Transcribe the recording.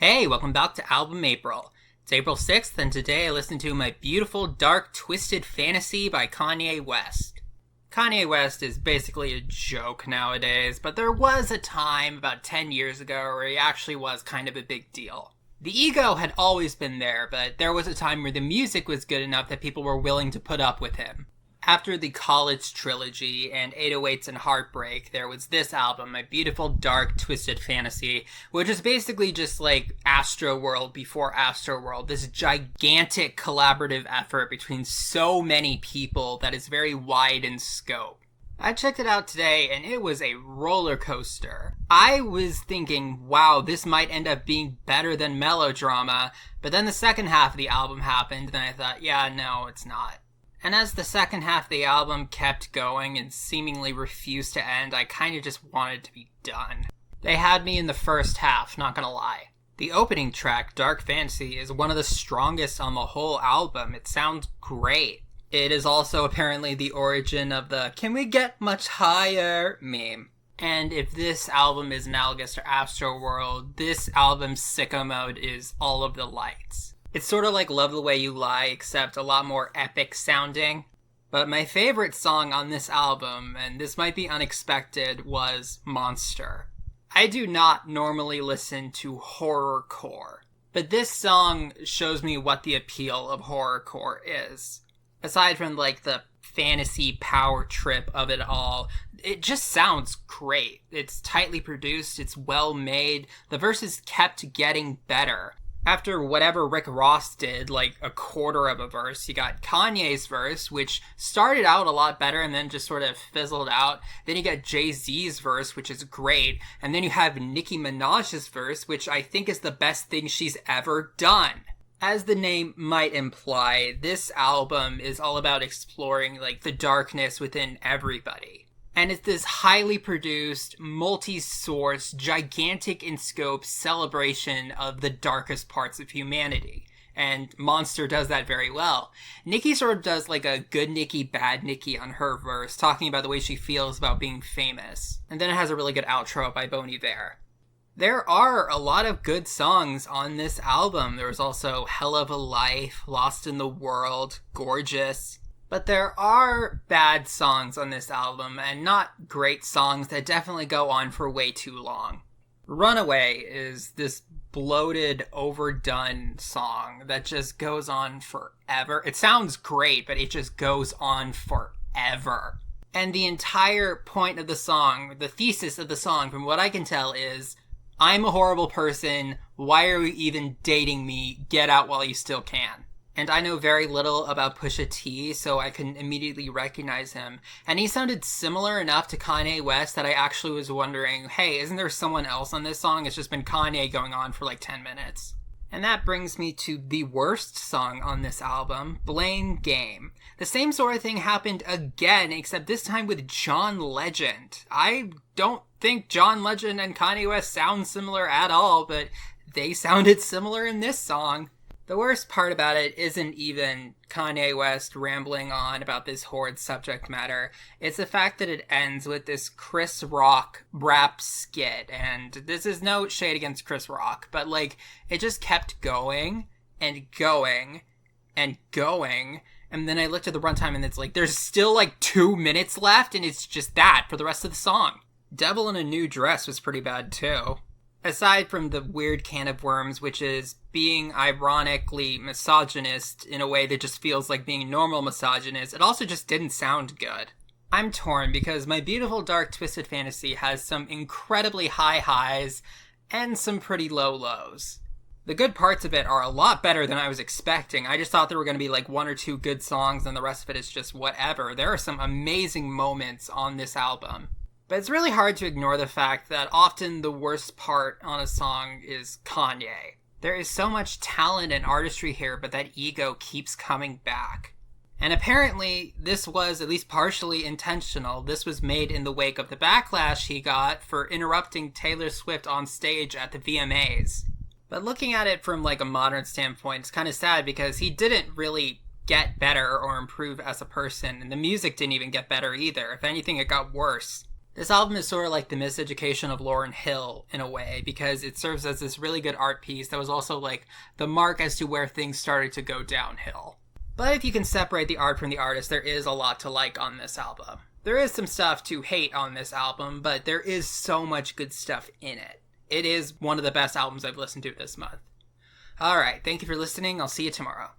Hey, welcome back to Album April. It's April 6th, and today I listened to My Beautiful, Dark, Twisted Fantasy by Kanye West. Kanye West is basically a joke nowadays, but there was a time about 10 years ago where he actually was kind of a big deal. The ego had always been there, but there was a time where the music was good enough that people were willing to put up with him. After the College Trilogy and 808s and Heartbreak, there was this album, My Beautiful, Dark, Twisted Fantasy, which is basically just like Astroworld before Astroworld, this gigantic collaborative effort between so many people that is very wide in scope. I checked it out today, and it was a roller coaster. I was thinking, wow, this might end up being better than Melodrama, but then the second half of the album happened, and I thought, yeah, no, it's not. And as the second half of the album kept going and seemingly refused to end, I kind of just wanted to be done. They had me in the first half, not gonna lie. The opening track, Dark Fantasy, is one of the strongest on the whole album. It sounds great. It is also apparently the origin of the "can we get much higher" meme. And if this album is analogous to Astroworld, this album's sicko mode is All of the Lights. It's sort of like Love the Way You Lie, except a lot more epic sounding. But my favorite song on this album, and this might be unexpected, was Monster. I do not normally listen to horrorcore, but this song shows me what the appeal of horrorcore is. Aside from like the fantasy power trip of it all, it just sounds great. It's tightly produced, it's well made, the verses kept getting better. After whatever Rick Ross did, like a quarter of a verse, you got Kanye's verse, which started out a lot better and then just sort of fizzled out. Then you got Jay-Z's verse, which is great. And then you have Nicki Minaj's verse, which I think is the best thing she's ever done. As the name might imply, this album is all about exploring like the darkness within everybody. And it's this highly produced, multi-source, gigantic in scope celebration of the darkest parts of humanity. And Monster does that very well. Nicki sort of does like a good Nicki, bad Nicki on her verse, talking about the way she feels about being famous. And then it has a really good outro by Bon Iver. There are a lot of good songs on this album. There was also Hell of a Life, Lost in the World, Gorgeous. But there are bad songs on this album, and not great songs that definitely go on for way too long. Runaway is this bloated, overdone song that just goes on forever. It sounds great, but it just goes on forever. And the entire point of the song, the thesis of the song, from what I can tell, is, I'm a horrible person, why are you even dating me, get out while you still can. And I know very little about Pusha T, so I can immediately recognize him. And he sounded similar enough to Kanye West that I actually was wondering, hey, isn't there someone else on this song? It's just been Kanye going on for like 10 minutes. And that brings me to the worst song on this album, Blain Game. The same sort of thing happened again, except this time with John Legend. I don't think John Legend and Kanye West sound similar at all, but they sounded similar in this song. The worst part about it isn't even Kanye West rambling on about this horrid subject matter. It's the fact that it ends with this Chris Rock rap skit. And this is no shade against Chris Rock, but like, it just kept going and going and going. And then I looked at the runtime and it's like, there's still like 2 minutes left and it's just that for the rest of the song. Devil in a New Dress was pretty bad too. Aside from the weird can of worms, which is being ironically misogynist in a way that just feels like being normal misogynist, it also just didn't sound good. I'm torn because My Beautiful Dark Twisted Fantasy has some incredibly high highs and some pretty low lows. The good parts of it are a lot better than I was expecting. I just thought there were going to be like 1 or 2 good songs and the rest of it is just whatever. There are some amazing moments on this album. But it's really hard to ignore the fact that often the worst part on a song is Kanye. There is so much talent and artistry here, but that ego keeps coming back. And apparently, this was at least partially intentional. This was made in the wake of the backlash he got for interrupting Taylor Swift on stage at the VMAs. But looking at it from like a modern standpoint, it's kind of sad because he didn't really get better or improve as a person, and the music didn't even get better either. If anything, it got worse. This album is sort of like the miseducation of Lauryn Hill in a way, because it serves as this really good art piece that was also like the mark as to where things started to go downhill. But if you can separate the art from the artist, there is a lot to like on this album. There is some stuff to hate on this album, but there is so much good stuff in it. It is one of the best albums I've listened to this month. Alright, thank you for listening. I'll see you tomorrow.